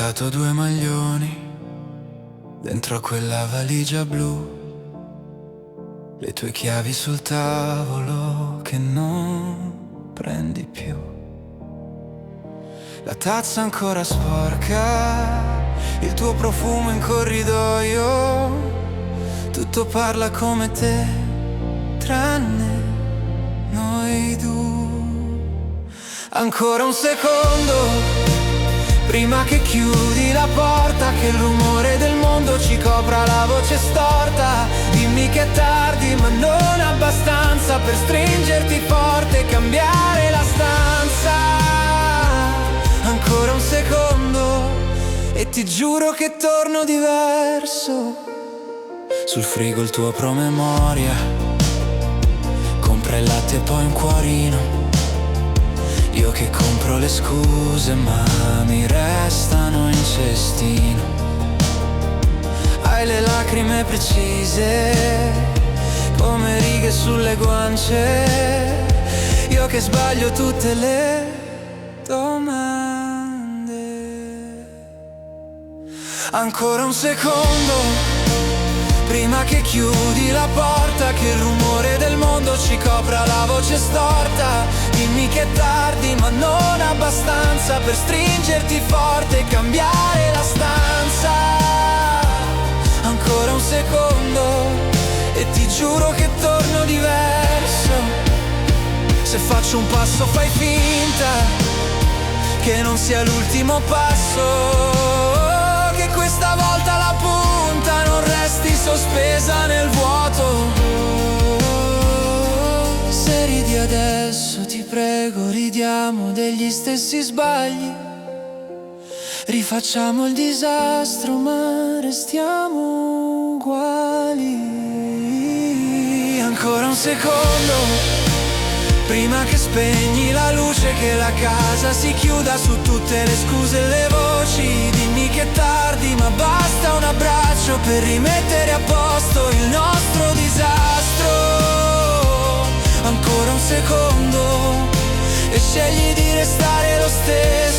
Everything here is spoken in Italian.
lasciato 2 maglioni dentro a quella valigia blu, le tue chiavi sul tavolo che non prendi più, la tazza ancora sporca, il tuo profumo in corridoio, tutto parla come te, tranne noi due. Ancora un secondo prima che chiudi la porta, che il rumore del mondo ci copra la voce storta. Dimmi che è tardi ma non abbastanza per stringerti forte e cambiare la stanza. Ancora un secondo e ti giuro che torno diverso. Sul frigo il tuo promemoria, compra il latte e poi un cuorino. Io che compro le scuse ma mi restano in cestino. Hai le lacrime precise come righe sulle guance. Io che sbaglio tutte le domande. Ancora un secondo prima che chiudi la porta, che il rumore del mondo ci copra la voce storta. Dimmi che è tardi ma non abbastanza per stringerti forte e cambiare la stanza. Ancora un secondo e ti giuro che torno diverso. Se faccio un passo fai finta che non sia l'ultimo passo, che questa volta la punta non resti sospesa nel vuoto. Se ridi adesso ti prego, ridiamo degli stessi sbagli, rifacciamo il disastro ma restiamo uguali. Ancora un secondo prima che spegni la luce, che la casa si chiuda su tutte le scuse e le voci. Dimmi che è tardi ma basta un abbraccio per rimettere a posto il nostro disastro. Ancora un secondo e scegli di restare lo stesso.